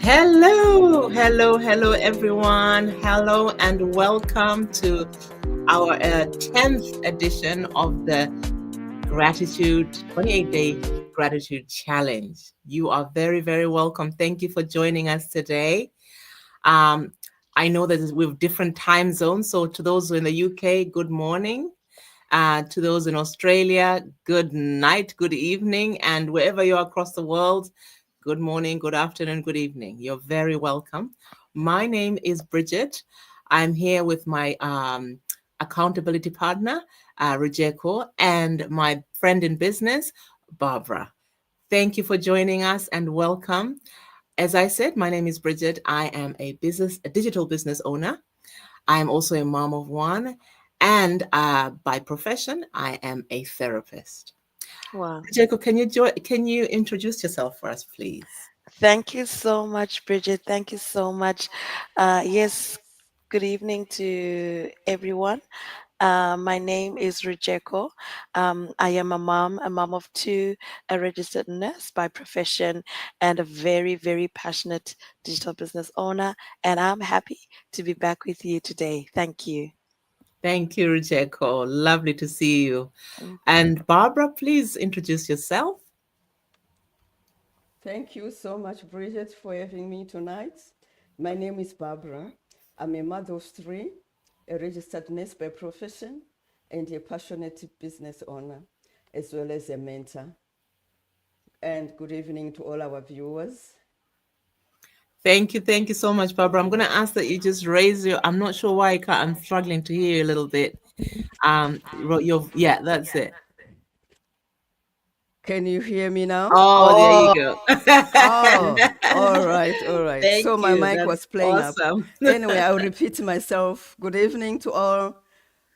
Hello, everyone. Hello, and welcome to our 10th edition of the Gratitude 28-Day Gratitude Challenge. You are very, very welcome. Thank you for joining us today. Um, I know that we have different time zones. So, to those in the UK, good morning. To those in Australia, good night, good evening, and wherever you are across the world, good morning, good afternoon, good evening. You're very welcome. My name is Bridget. I'm here with my accountability partner, Rejeko, and my friend in business, Barbara. Thank you for joining us and welcome. As I said, my name is Bridget. I am a digital business owner. I am also a mom of one, and by profession, I am a therapist. Wow. Jacob, can you introduce yourself for us, please? Thank you so much, Bridget. Thank you so much. Yes, good evening to everyone. My name is Rejeko. I am a mom of two, a registered nurse by profession, and a very, very passionate digital business owner. And I'm happy to be back with you today. Thank you. Thank you, Jacob. Lovely to see you. Mm. And Barbara, please introduce yourself. Thank you so much, Bridget, for having me tonight. My name is Barbara. I'm a mother of three, a registered nurse by profession, and a passionate business owner, as well as a mentor. And good evening to all our viewers. Thank you so much, Barbara. I'm going to ask that you just raise your. I'm not sure why I can't. I'm struggling to hear you a little bit. Yeah, that's it. Can you hear me now? Oh, there you Oh, go. Oh, all right, all right. Thank So my you. mic That's was playing up. awesome. Anyway, I'll repeat myself. Good evening to all.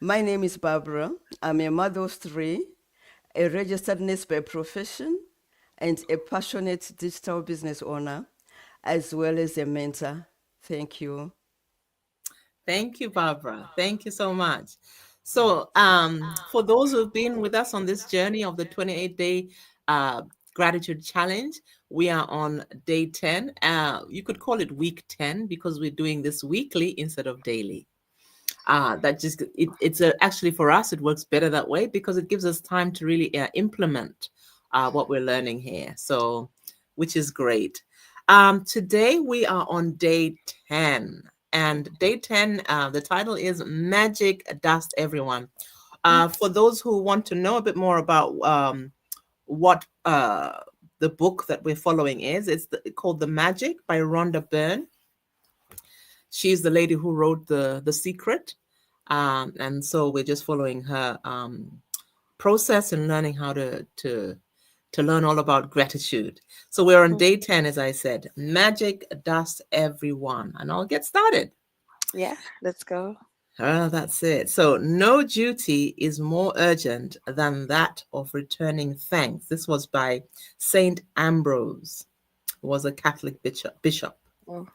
My name is Barbara. I'm a mother of three, a registered nurse by profession, and a passionate digital business owner, as well as a mentor. Thank you. Thank you, Barbara. Thank you so much. So, for those who've been with us on this journey of the 28-day gratitude challenge, we are on day 10. You could call it week 10 because we're doing this weekly instead of daily. Actually for us, it works better that way because it gives us time to really implement what we're learning here. So, which is great. Today we are on day 10. And day 10, the title is Magic Dust Everyone. For those who want to know a bit more about what the book that we're following is, called The Magic by Rhonda Byrne. She's the lady who wrote The Secret. And so we're just following her process and learning how to learn all about gratitude. So we're on day 10, as I said. Magic dust everyone. And I'll get started. yeah, let's go. That's it. So, no duty is more urgent than that of returning thanks. This was by Saint Ambrose, who was a Catholic bishop. Mm.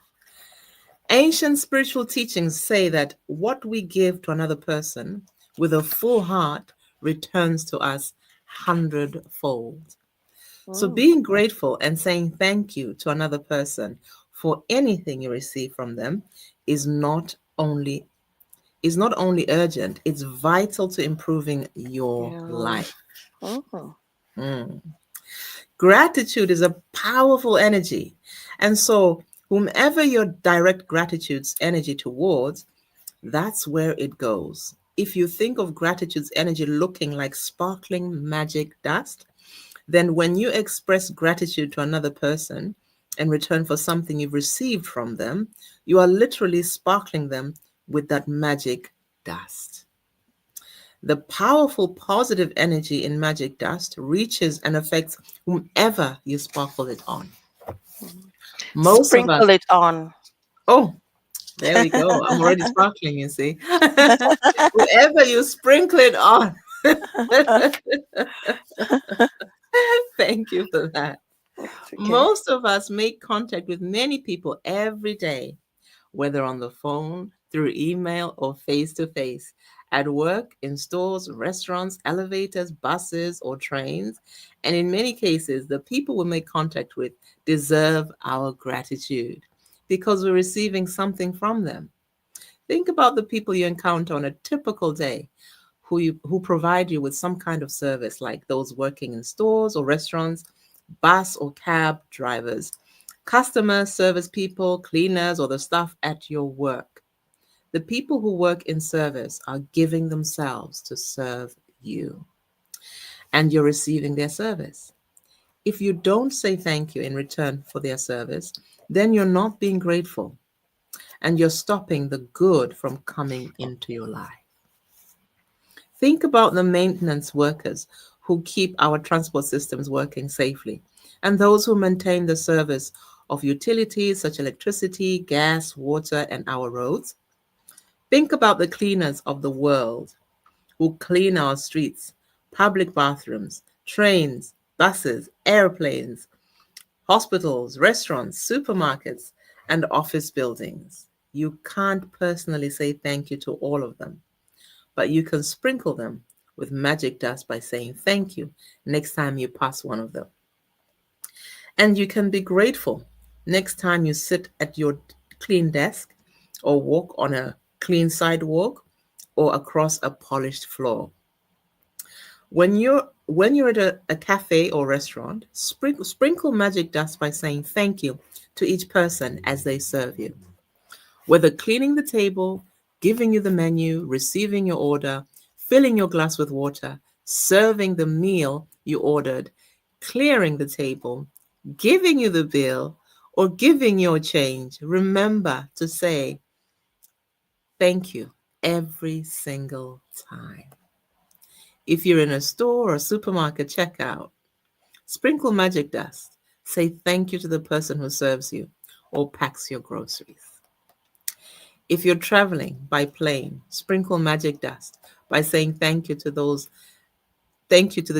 Ancient spiritual teachings say that what we give to another person with a full heart returns to us hundredfold. So Mm. being grateful and saying thank you to another person for anything you receive from them is not only urgent, it's vital to improving your Your life. life. Mm. Mm. Gratitude is a powerful energy. And so whomever your direct gratitude's energy towards, that's where it goes. If you think of gratitude's energy looking like sparkling magic dust, then when you express gratitude to another person in return for something you've received from them, you are literally sparkling them with that magic dust. The powerful positive energy in magic dust reaches and affects whomever you sparkle it on. Mm. Most of us, Sprinkle it on. oh, there we go. I'm already sparkling, you see. Whoever you sprinkle it on. Thank you for that. It's okay. Most of us make contact with many people every day, whether on the phone, through email, or face to face. at work, in stores, restaurants, elevators, buses, or trains. And in many cases, the people we make contact with deserve our gratitude because we're receiving something from them. Think about the people you encounter on a typical day who provide you with some kind of service, like those working in stores or restaurants, bus or cab drivers, customer service people, cleaners, or the staff at your work. The people who work in service are giving themselves to serve you, and you're receiving their service. If you don't say thank you in return for their service, then you're not being grateful and you're stopping the good from coming into your life. Think about the maintenance workers who keep our transport systems working safely and those who maintain the service of utilities such as electricity, gas, water, and our roads. Think about the cleaners of the world who clean our streets, public bathrooms, trains, buses, airplanes, hospitals, restaurants, supermarkets, and office buildings. You can't personally say thank you to all of them, but you can sprinkle them with magic dust by saying thank you next time you pass one of them. And you can be grateful next time you sit at your clean desk or walk on a clean sidewalk or across a polished floor. When you're at a cafe or restaurant, sprinkle magic dust by saying thank you to each person as they serve you. Whether cleaning the table, giving you the menu, receiving your order, filling your glass with water, serving the meal you ordered, clearing the table, giving you the bill, or giving your change, remember to say thank you every single time. If you're in a store or supermarket checkout, sprinkle magic dust. Say thank you to the person who serves you or packs your groceries. If you're traveling by plane, sprinkle magic dust by saying thank you to the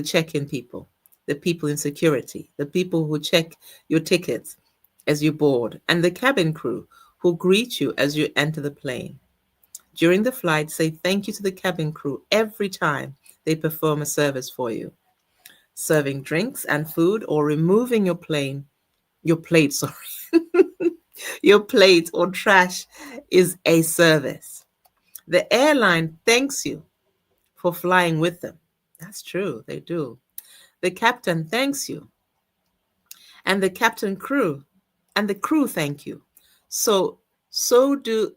check-in people, the people in security, the people who check your tickets as you board, and the cabin crew who greet you as you enter the plane. During the flight, say thank you to the cabin crew every time they perform a service for you. Serving drinks and food or removing your plate, sorry, your plate or trash is a service. The airline thanks you for flying with them. That's true, they do. The captain thanks you, and the crew thank you. So so do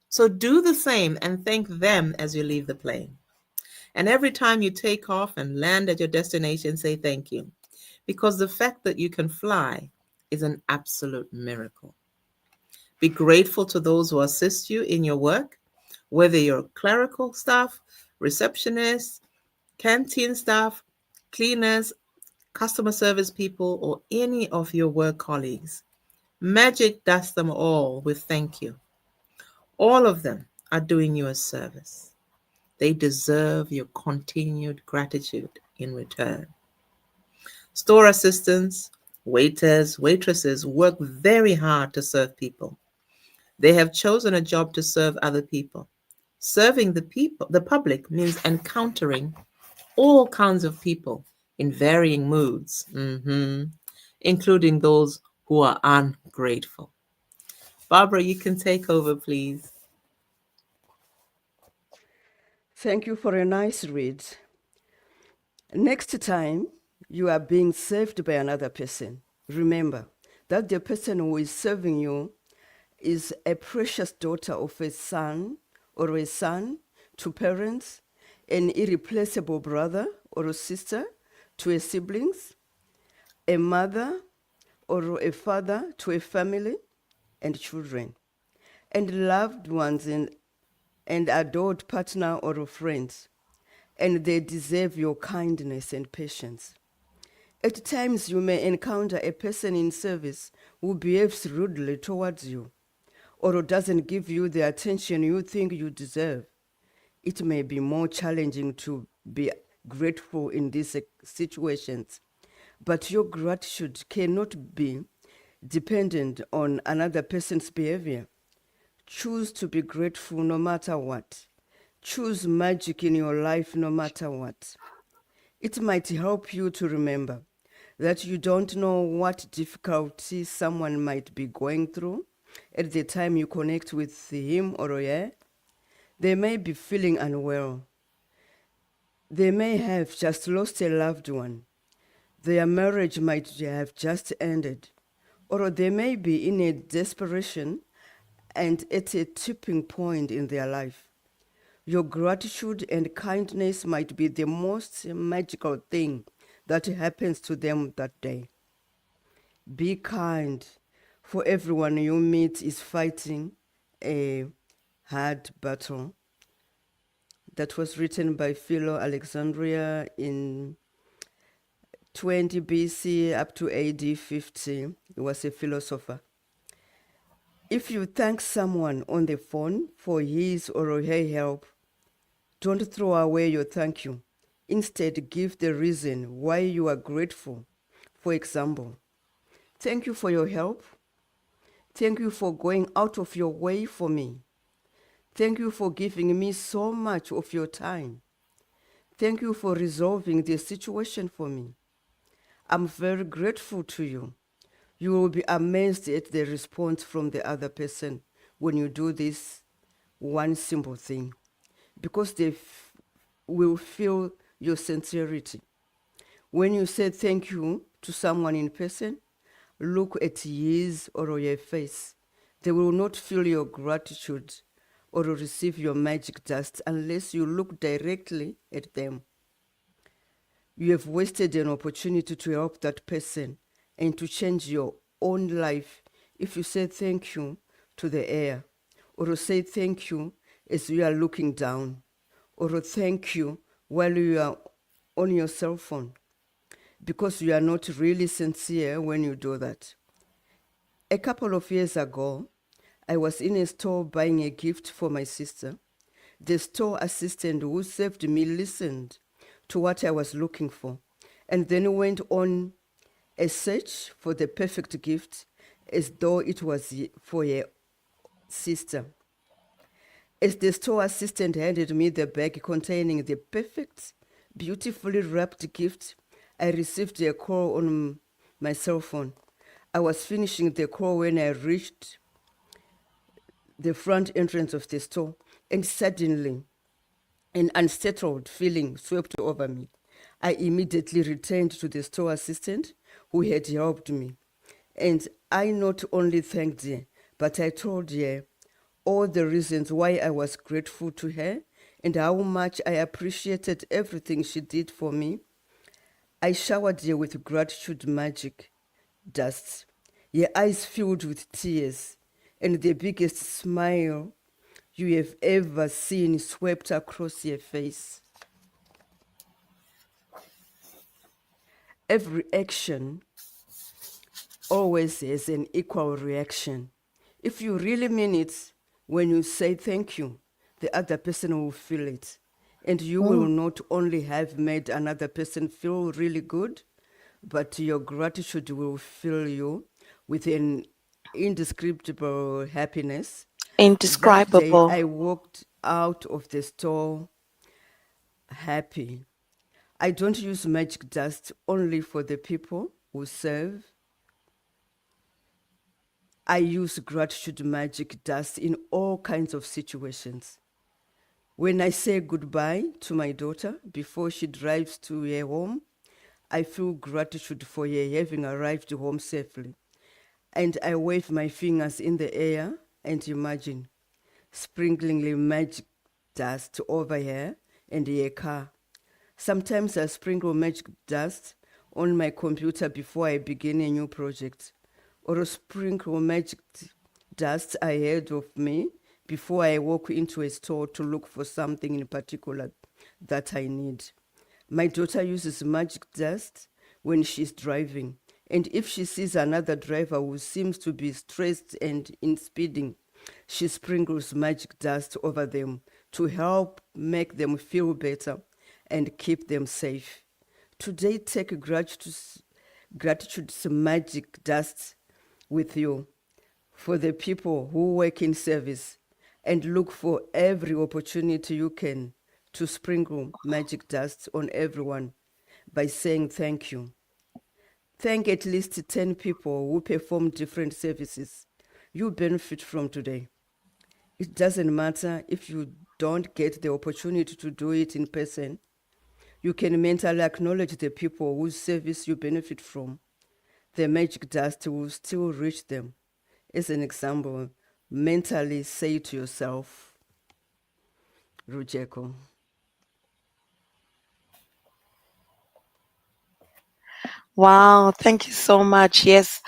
so do the same and thank them as you leave the plane. And every time you take off and land at your destination, say thank you. Because the fact that you can fly is an absolute miracle. Be grateful to those who assist you in your work, whether you're clerical staff, receptionists, canteen staff, cleaners, customer service people, or any of your work colleagues. Magic dust them all with thank you. All of them are doing you a service. They deserve your continued gratitude in return. Store assistants, waiters, waitresses work very hard to serve people. They have chosen a job to serve other people. Serving the public means encountering all kinds of people in varying moods, including those who are ungrateful. Barbara, you can take over, please. Thank you for a nice read. Next time you are being served by another person, remember that the person who is serving you is a precious daughter of a son or a son to parents, an irreplaceable brother or a sister to a siblings, a mother or a father to a family and children, and loved ones and adored partner or friends, and they deserve your kindness and patience. At times, you may encounter a person in service who behaves rudely towards you or who doesn't give you the attention you think you deserve. It may be more challenging to be grateful in these situations, but your gratitude cannot be dependent on another person's behavior. Choose to be grateful no matter what. Choose magic in your life no matter what. It might help you to remember that you don't know what difficulty someone might be going through at the time you connect with him or her. They may be feeling unwell. They may have just lost a loved one. Their marriage might have just ended. Or they may be in a desperation and at a tipping point in their life. Your gratitude and kindness might be the most magical thing that happens to them that day. Be kind, for everyone you meet is fighting a hard battle. That was written by Philo Alexandria in 20 BC up to AD 50. He was a philosopher. If you thank someone on the phone for his or her help, don't throw away your thank you. Instead, give the reason why you are grateful. For example, thank you for your help. Thank you for going out of your way for me. Thank you for giving me so much of your time. Thank you for resolving the situation for me. I'm very grateful to you. You will be amazed at the response from the other person when you do this one simple thing, because they will feel your sincerity. When you say thank you to someone in person, look at his or your face. They will not feel your gratitude or receive your magic dust unless you look directly at them. You have wasted an opportunity to help that person and to change your own life if you say thank you to the air, or say thank you as you are looking down, or thank you while you are on your cell phone, because you are not really sincere when you do that. A couple of years ago, I was in a store buying a gift for my sister. The store assistant who served me listened to what I was looking for and then went on a search for the perfect gift as though it was for a sister. As the store assistant handed me the bag containing the perfect, beautifully wrapped gift, I received a call on my cell phone. I was finishing the call when I reached the front entrance of the store, and suddenly an unsettled feeling swept over me. I immediately returned to the store assistant who had helped me. And I not only thanked her, but I told her all the reasons why I was grateful to her and how much I appreciated everything she did for me. I showered her with gratitude magic dust. Her eyes filled with tears, and the biggest smile you have ever seen swept across her face. Every action always has an equal reaction. If you really mean it, when you say thank you, the other person will feel it. And you will not only have made another person feel really good, but your gratitude will fill you with an indescribable happiness. That day, Indescribable. I walked out of the store happy. I don't use magic dust only for the people who serve. I use gratitude magic dust in all kinds of situations. When I say goodbye to my daughter before she drives to her home, I feel gratitude for her having arrived home safely. And I wave my fingers in the air and imagine sprinkling magic dust over her and her car. Sometimes I sprinkle magic dust on my computer before I begin a new project, or sprinkle magic dust ahead of me before I walk into a store to look for something in particular that I need. My daughter uses magic dust when she's driving, and if she sees another driver who seems to be stressed and in speeding, she sprinkles magic dust over them to help make them feel better and keep them safe. Today, take gratitude's magic dust with you. For the people who work in service, and look for every opportunity you can to sprinkle magic dust on everyone by saying thank you. Thank at least 10 people who perform different services you benefit from today. It doesn't matter if you don't get the opportunity to do it in person. You can mentally acknowledge the people whose service you benefit from. The magic dust will still reach them. As an example, mentally say to yourself, Rujeko. Wow, thank you so much. Yes,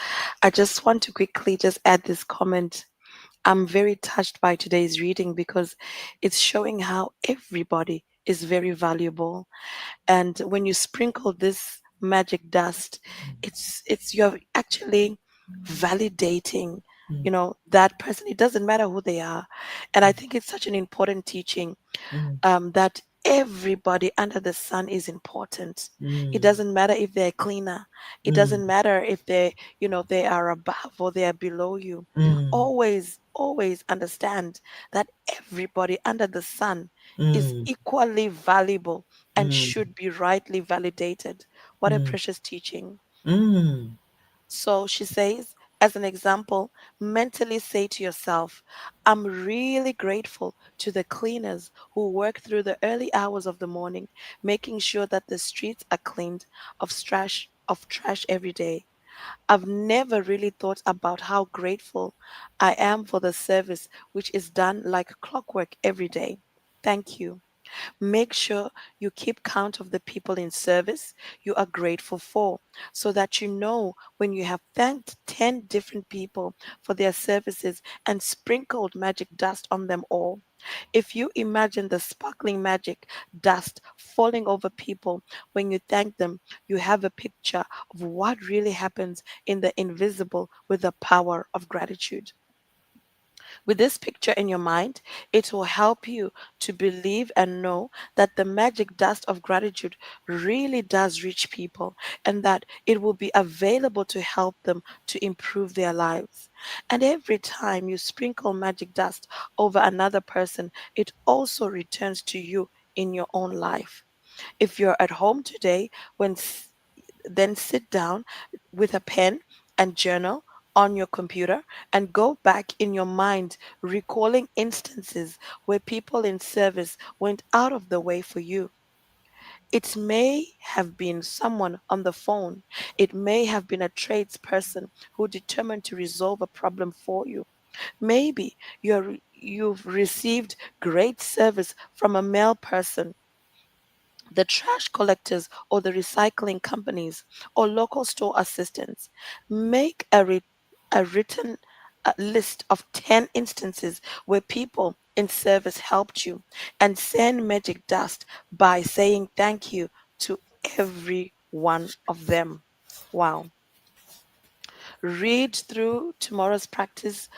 I just want to quickly just add this comment. I'm very touched by today's reading because it's showing how everybody is very valuable. And when you sprinkle this magic dust, it's you're actually validating, Mm, that person. It doesn't matter who they are. And I think it's such an important teaching, mm, that everybody under the sun is important. It mm, doesn't matter if they're a cleaner. It mm, doesn't matter if they are above or they are below you. mm, Always understand that everybody under the sun is mm, equally valuable and mm, should be rightly validated. What a mm, precious teaching. mm, So she says, as an example, mentally say to yourself, I'm really grateful to the cleaners who work through the early hours of the morning, making sure that the streets are cleaned of trash every day. I've never really thought about how grateful I am for the service which is done like clockwork every day. Thank you. Make sure you keep count of the people in service you are grateful for so that you know when you have thanked 10 different people for their services and sprinkled magic dust on them all. If you imagine the sparkling magic dust falling over people when you thank them, you have a picture of what really happens in the invisible with the power of gratitude. With this picture in your mind, it will help you to believe and know that the magic dust of gratitude really does reach people and that it will be available to help them to improve their lives. And every time you sprinkle magic dust over another person, it also returns to you in your own life. If you're at home today, then sit down with a pen and journal on your computer and go back in your mind, recalling instances where people in service went out of the way for you. It may have been someone on the phone. It may have been a tradesperson who determined to resolve a problem for you. Maybe you've received great service from a mail person, the trash collectors or the recycling companies or local store assistants. Make a written list of 10 instances where people in service helped you and send magic dust by saying thank you to every one of them. Wow. Read through tomorrow's practice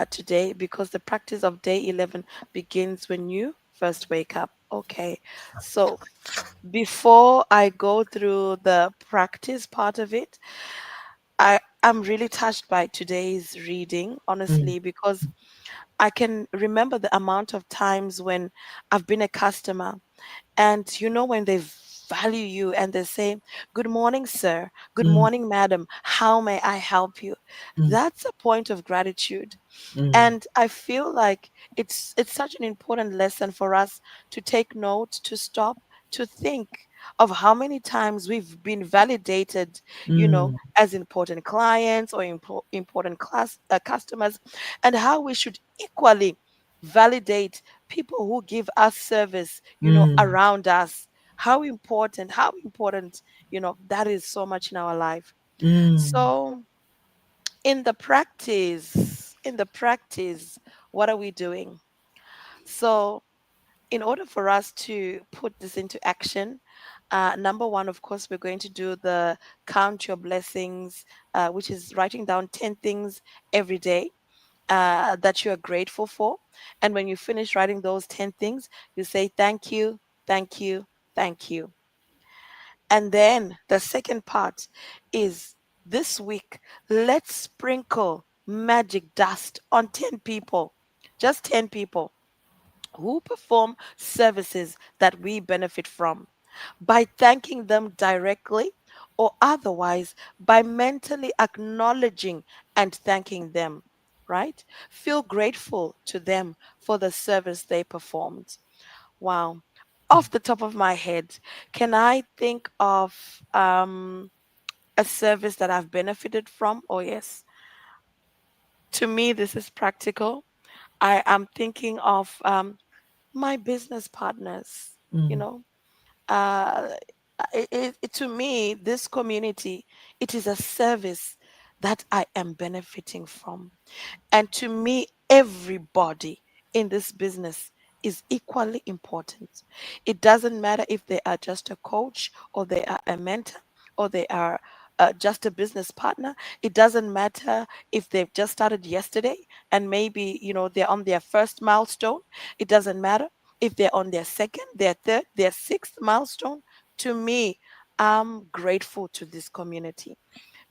today because the practice of day 11 begins when you first wake up. Okay, so before I go through the practice part of it, I'm really touched by today's reading, mm, honestly, because I can remember the amount of times when I've been a customer and when they value you and they say, Good morning, sir. Good mm, morning, madam. How may I help you? mm, That's a point of gratitude. mm, And I feel like it's such an important lesson for us to take note, to stop, to think of how many times we've been validated, mm, as important clients or important customers, and how we should equally validate people who give us service, mm, around us. How important, that is so much in our life. mm, So in the practice, what are we doing? So in order for us to put this into action, number one, of course, we're going to do the count your blessings, which is writing down 10 things every day that you are grateful for. And when you finish writing those 10 things, you say thank you, thank you, thank you. And then the second part is this week, let's sprinkle magic dust on 10 people. just 10 people who perform services that we benefit from by thanking them directly or otherwise by mentally acknowledging and thanking them, right? Feel grateful to them for the service they performed. Wow. Off the top of my head, can I think of a service that I've benefited from? Oh, yes. To me, this is practical. I am thinking of my business partners, you Mm. know. Uh, to me, this community, it is a service that I am benefiting from. And to me, everybody in this business is equally important. It doesn't matter if they are just a coach or they are a mentor or they are just a business partner. It doesn't matter if they've just started yesterday and maybe, they're on their first milestone. It doesn't matter if they're on their second, their third, their sixth milestone. To me, I'm grateful to this community.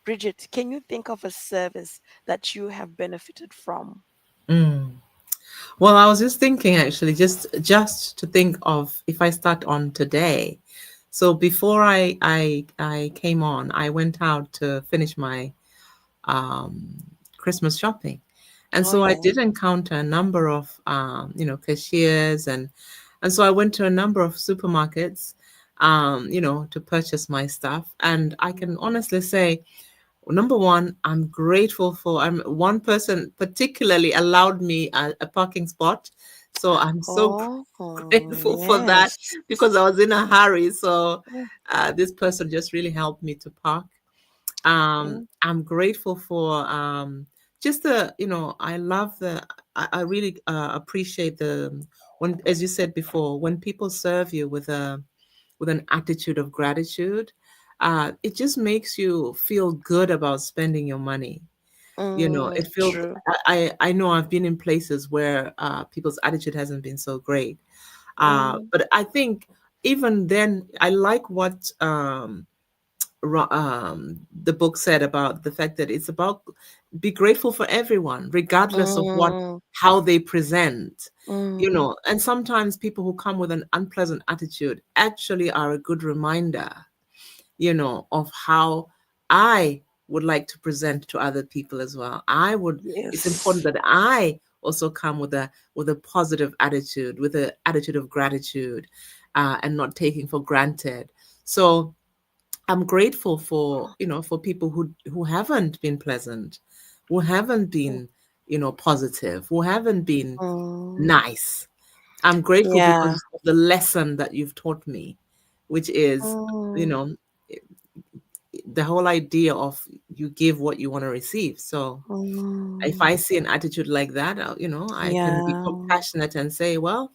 Bridget, can you think of a service that you have benefited from? Mm. Well, I was just thinking actually, just to think of if I start on today. So before I came on, I went out to finish my um, Christmas shopping, and Oh, so I yeah. did encounter a number of cashiers, and so I went to a number of supermarkets, to purchase my stuff, and I can honestly say, number one, I'm grateful for. One person particularly allowed me a parking spot, so I'm so Oh, grateful for that yes. because I was in a hurry. So this person just really helped me to park. Mm, I'm grateful for just the, I love I really appreciate the, when, as you said before, when people serve you with an attitude of gratitude, it just makes you feel good about spending your money. It feels, true. I know I've been in places where people's attitude hasn't been so great. Mm, But I think even then, I like what the book said about the fact that it's about be grateful for everyone, regardless of what mm, how they present. mm, And sometimes people who come with an unpleasant attitude actually are a good reminder, of how I would like to present to other people as well. It's important yes. that I also come with a positive attitude, with an attitude of gratitude, and not taking for granted. So I'm grateful for, for people who haven't been pleasant, who haven't been, positive, who haven't been Mm, nice. I'm grateful yeah. because of the lesson that you've taught me, which is, you Mm, know, the whole idea of you give what you want to receive. So if mm, I see an attitude like that, I can be yeah. compassionate and say, well,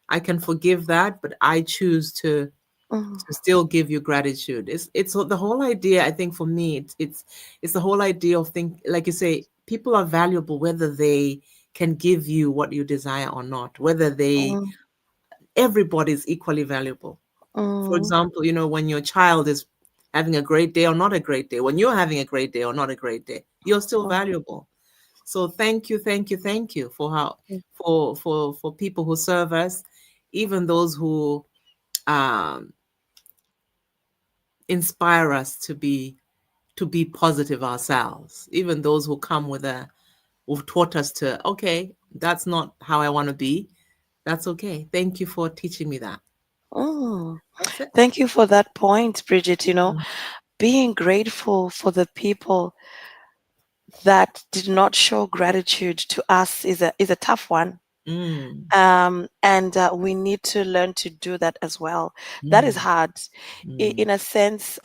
I can forgive that, but I choose Mm, to still give you gratitude. It's the whole idea. I think for me, it's the whole idea of think, like you say, people are valuable whether they can give you what you desire or not. Whether they mm, Everybody's equally valuable. For mm, example, when your child is having a great day or not a great day, when you're having a great day or not a great day, you're still mm, valuable. So thank you, thank you, thank you for how mm, for people who serve us, even those who um, inspire us to be positive ourselves, even those who come who've taught us to, okay, that's not how I want to be. That's okay. Thank you for teaching me that. mm. That's it. Thank you for that point, Bridget. Mm, Being grateful for the people that did not show gratitude to us is a tough one. mm, And we need to learn to do that as well. That is mm, hard. mm, In a sense,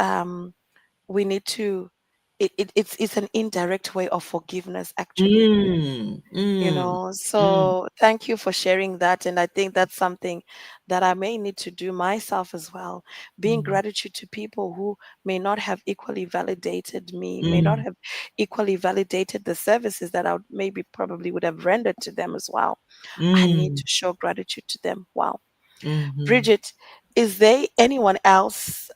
we need to. It's an indirect way of forgiveness, actually. mm, mm, mm, So thank you for sharing that, and I think that's something that I may need to do myself as well. Being mm, gratitude to people who may not have equally validated me, may not mm, have equally validated the services that I would maybe probably would have rendered to them as well. I need mm, to show gratitude to them. Wow. mhm, Bridget, is there anyone else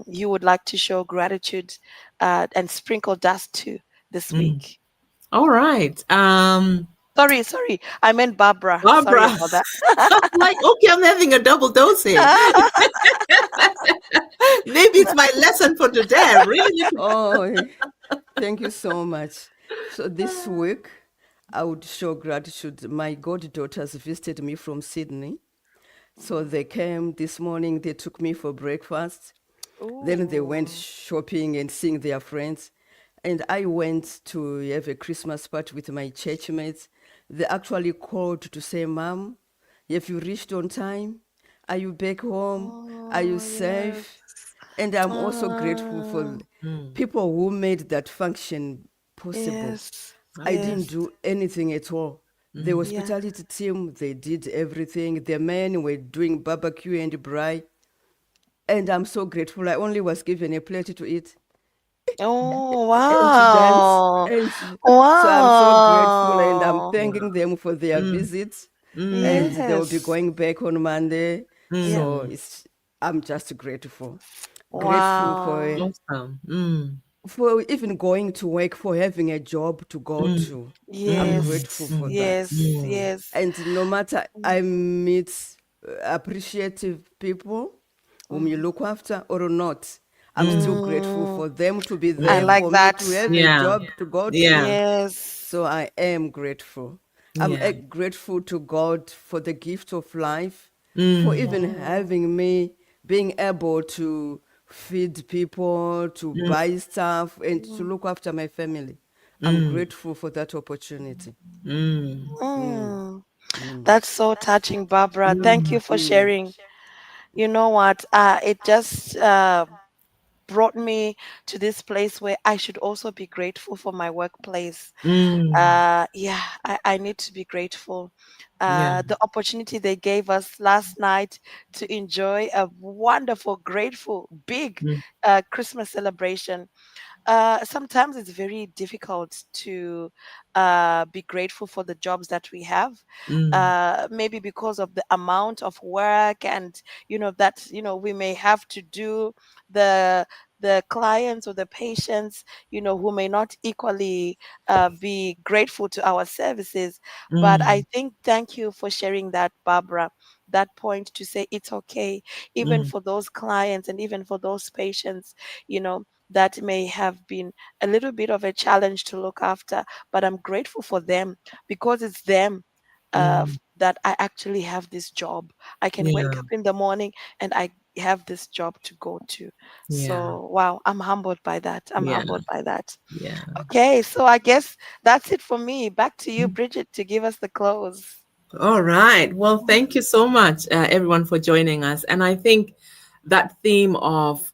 you would like to show gratitude and sprinkle dust to this mm. week? All right. Sorry. I meant Barbara. Sorry Barbara. about that. I'm like, okay, I'm having a double dose here. Maybe it's my lesson for today. I really need to. Oh, thank you so much. So this week, I would show gratitude. My goddaughters visited me from Sydney. So they came this morning, they took me for breakfast. Then they went Ooh. shopping and seeing their friends. And I went to have a Christmas party with my church mates. They actually called to say, Mom, have you reached on time? Are you back home? Are you Oh, yes. safe? And I'm also grateful for Ah, people who made that function possible. yes. I didn't Yes. do anything at all. The Yeah. hospitality team, they did everything. The men were doing barbecue and braai. And I'm so grateful. I only was given a plate to eat Oh, and to dance. wow. And so I'm so grateful and I'm Wow. Wow. thanking them for their Mm, visit. mm, And they'll be Yes. going back on Monday. Yeah. So mm. I'm just grateful. Grateful Wow. Awesome. for even going to work, for having a job to go Mm, to. I'm mm, grateful Yes. for mm, that. Yes. mm, Yes. And no matter I meet appreciative people whom you look after or not, I'm still mm. grateful Mm, for them to be I there, like for me that. to have a Yeah. job to go to. Yeah. Yes. So I am grateful. I'm Yeah. grateful to God for the gift of life, for Mm, even Mm, having me being able to feed people, to mm, buy stuff, and to mm, look after my family. I'm mm, grateful for that opportunity. mm, Mm, mm. mm, That's so touching, Barbara. Thank mm, you for mm, sharing. You know what? It just brought me to this place where I should also be grateful for my workplace. mm. Yeah, I need to be grateful. Yeah. The opportunity they gave us last night to enjoy a wonderful, grateful, big Mm, Christmas celebration. Sometimes it's very difficult to be grateful for the jobs that we have, mm, maybe because of the amount of work and that we may have to do, the clients or the patients who may not equally be grateful to our services. But I mm, think, thank you for sharing that, Barbara, that point, to say it's okay even mm, for those clients and even for those patients, that may have been a little bit of a challenge to look after, but I'm grateful for them because it's them mm. that I actually have this job. I can wake Yeah. up in the morning and I have this job to go to. Yeah. So, wow, I'm humbled by that. I'm Yeah. humbled by that. Yeah. Okay, so I guess that's it for me. Back to you, Bridget, to give us the close. All right. Well, thank you so much, everyone, for joining us. And I think that theme of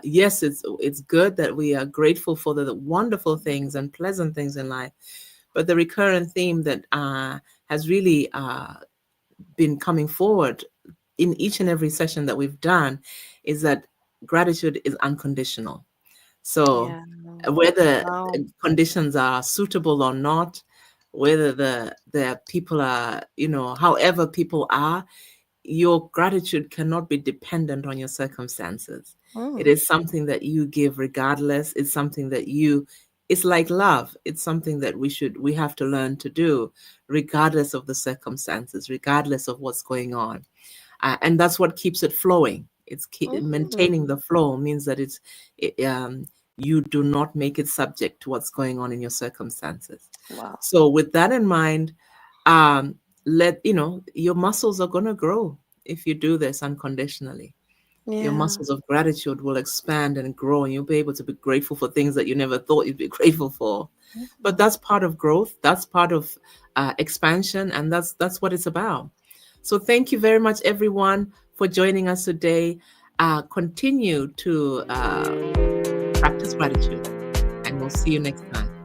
yes, it's good that we are grateful for the wonderful things and pleasant things in life, but the recurrent theme that has really been coming forward in each and every session that we've done is that gratitude is unconditional. So Yeah. whether Wow. conditions are suitable or not, whether the people are, however people are, your gratitude cannot be dependent on your circumstances. It Mm. is something that you give regardless. It's something that it's like love. It's something that we have to learn to do regardless of the circumstances, regardless of what's going on. And that's what keeps it flowing. Maintaining Mm. the flow means that it, you do not make it subject to what's going on in your circumstances. Wow. So with that in mind, um, your muscles are going to grow if you do this unconditionally. Your Yeah. muscles of gratitude will expand and grow, and you'll be able to be grateful for things that you never thought you'd be grateful for. But that's part of growth. That's part of expansion, and that's what it's about. So thank you very much, everyone, for joining us today. Continue to practice gratitude, and we'll see you next time.